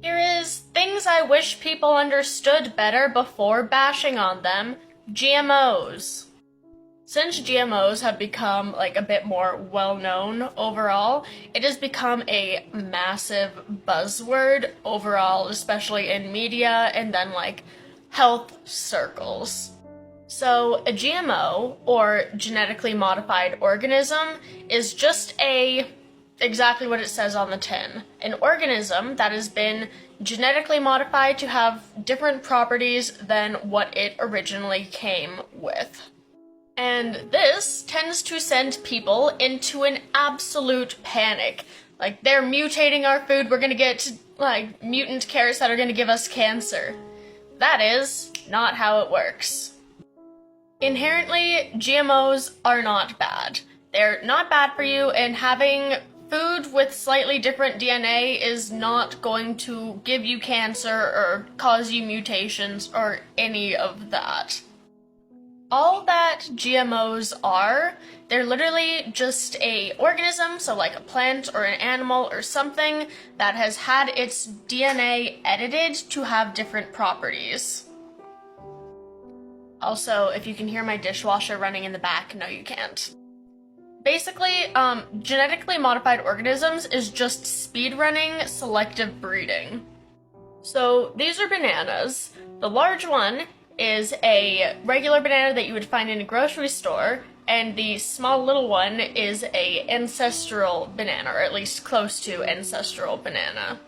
Here is things I wish people understood better before bashing on them. GMOs. Since GMOs have become a bit more well-known overall, it has become a massive buzzword overall, especially in media and then health circles. So a GMO, or genetically modified organism, is just exactly what it says on the tin. An organism that has been genetically modified to have different properties than what it originally came with. And this tends to send people into an absolute panic. They're mutating our food, we're gonna get, mutant carrots that are gonna give us cancer. That is not how it works. Inherently, GMOs are not bad. They're not bad for you, and having food with slightly different DNA is not going to give you cancer or cause you mutations or any of that. All that GMOs are, they're literally just a organism, so like a plant or an animal or something that has had its DNA edited to have different properties. Also, if you can hear my dishwasher running in the back, no you can't. Basically, genetically modified organisms is just speedrunning selective breeding. So these are bananas. The large one is a regular banana that you would find in a grocery store, and the small little one is a ancestral banana, or at least close to ancestral banana.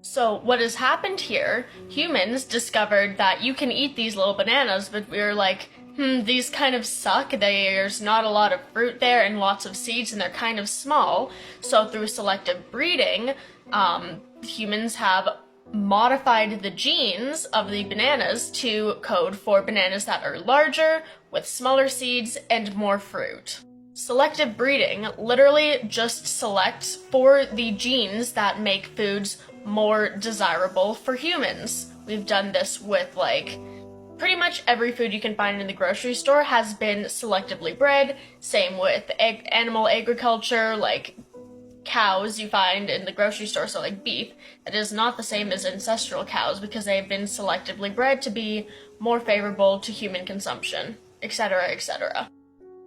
So what has happened here, humans discovered that you can eat these little bananas, but we were like, these kind of suck, there's not a lot of fruit there and lots of seeds and they're kind of small. So through selective breeding, humans have modified the genes of the bananas to code for bananas that are larger, with smaller seeds, and more fruit. Selective breeding literally just selects for the genes that make foods more desirable for humans. We've done this with pretty much every food you can find in the grocery store has been selectively bred. Same with animal agriculture, cows you find in the grocery store, so beef. That is not the same as ancestral cows because they have been selectively bred to be more favorable to human consumption, etc., etc.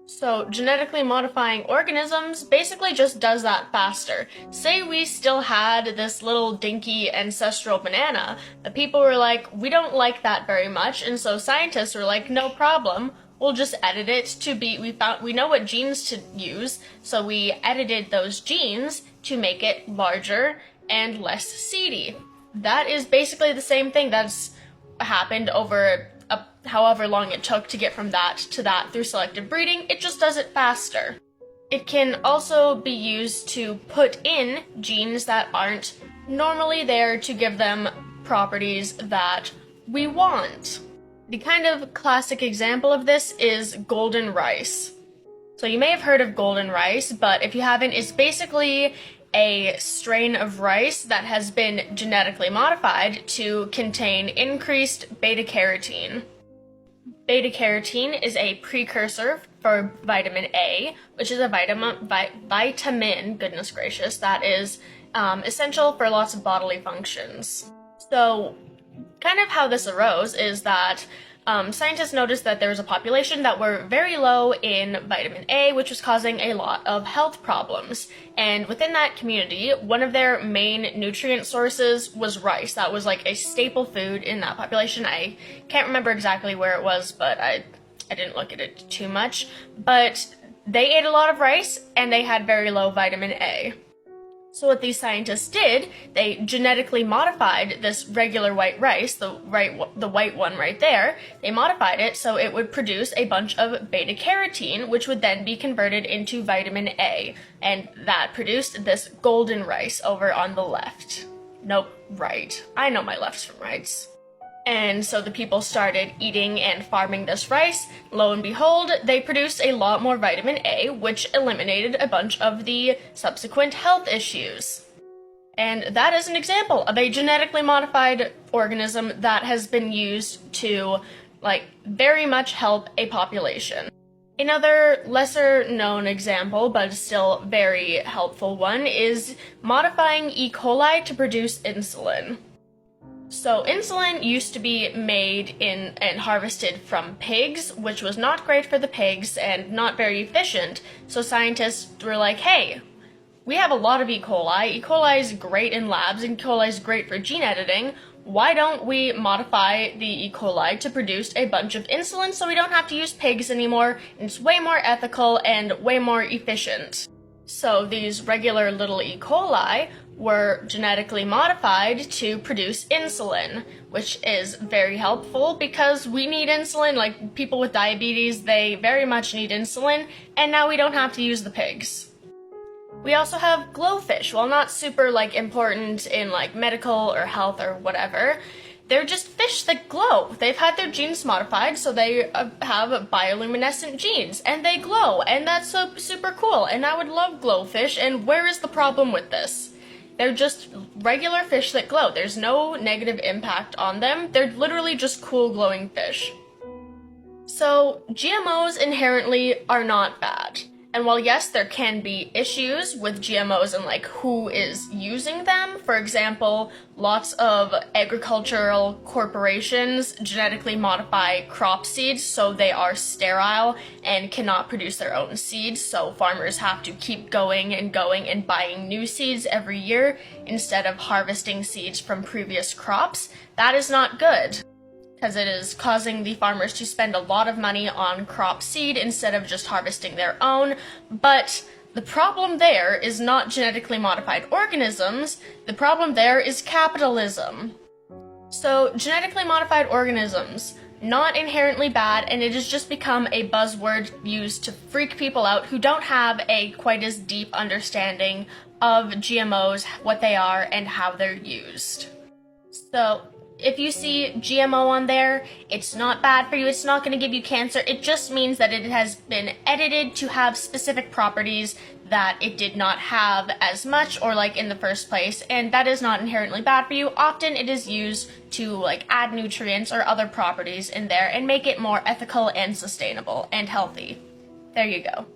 So genetically modifying organisms basically just does that faster. Say we still had this little dinky ancestral banana, the people were like, we don't like that very much, and so scientists were like, no problem, we'll just edit it to be, we know what genes to use, so we edited those genes to make it larger and less seedy. That is basically the same thing that's happened over however long it took to get from that to that through selective breeding. It just does it faster. It can also be used to put in genes that aren't normally there to give them properties that we want. The kind of classic example of this is golden rice. So you may have heard of golden rice, but if you haven't, it's basically a strain of rice that has been genetically modified to contain increased beta-carotene. Beta-carotene is a precursor for vitamin A, which is a vitamin, goodness gracious, that is essential for lots of bodily functions. So kind of how this arose is that scientists noticed that there was a population that were very low in vitamin A, which was causing a lot of health problems. And within that community, one of their main nutrient sources was rice. That was a staple food in that population. I can't remember exactly where it was, but I didn't look at it too much. But they ate a lot of rice, and they had very low vitamin A. So what these scientists did, they genetically modified this regular white rice, the white one right there. They modified it so it would produce a bunch of beta-carotene, which would then be converted into vitamin A. And that produced this golden rice over on the left. Nope, right. I know my lefts from rights. And so the people started eating and farming this rice. Lo and behold, they produced a lot more vitamin A, which eliminated a bunch of the subsequent health issues. And that is an example of a genetically modified organism that has been used to, very much help a population. Another lesser known example, but still very helpful one, is modifying E. coli to produce insulin. So insulin used to be made in and harvested from pigs, which was not great for the pigs and not very efficient. So scientists were like, hey, we have a lot of E. coli. E. coli is great in labs, and E. coli is great for gene editing. Why don't we modify the E. coli to produce a bunch of insulin so we don't have to use pigs anymore? It's way more ethical and way more efficient. So these regular little E. coli were genetically modified to produce insulin, which is very helpful because we need insulin. Like, people with diabetes, they very much need insulin, and now we don't have to use the pigs. We also have glowfish. While not super important in medical or health or whatever, they're just fish that glow. They've had their genes modified, so they have bioluminescent genes, and they glow, and that's so super cool, and I would love glowfish, and where is the problem with this? They're just regular fish that glow. There's no negative impact on them. They're literally just cool glowing fish. So GMOs inherently are not bad. And while yes, there can be issues with GMOs and who is using them, for example, lots of agricultural corporations genetically modify crop seeds so they are sterile and cannot produce their own seeds, so farmers have to keep going and buying new seeds every year instead of harvesting seeds from previous crops. That is not good, because it is causing the farmers to spend a lot of money on crop seed instead of just harvesting their own. But the problem there is not genetically modified organisms, the problem there is capitalism. So genetically modified organisms, not inherently bad, and it has just become a buzzword used to freak people out who don't have a quite as deep understanding of GMOs, what they are, and how they're used. So if you see GMO on there, it's not bad for you, it's not going to give you cancer, it just means that it has been edited to have specific properties that it did not have as much or in the first place, and that is not inherently bad for you. Often it is used to add nutrients or other properties in there and make it more ethical and sustainable and healthy. There you go.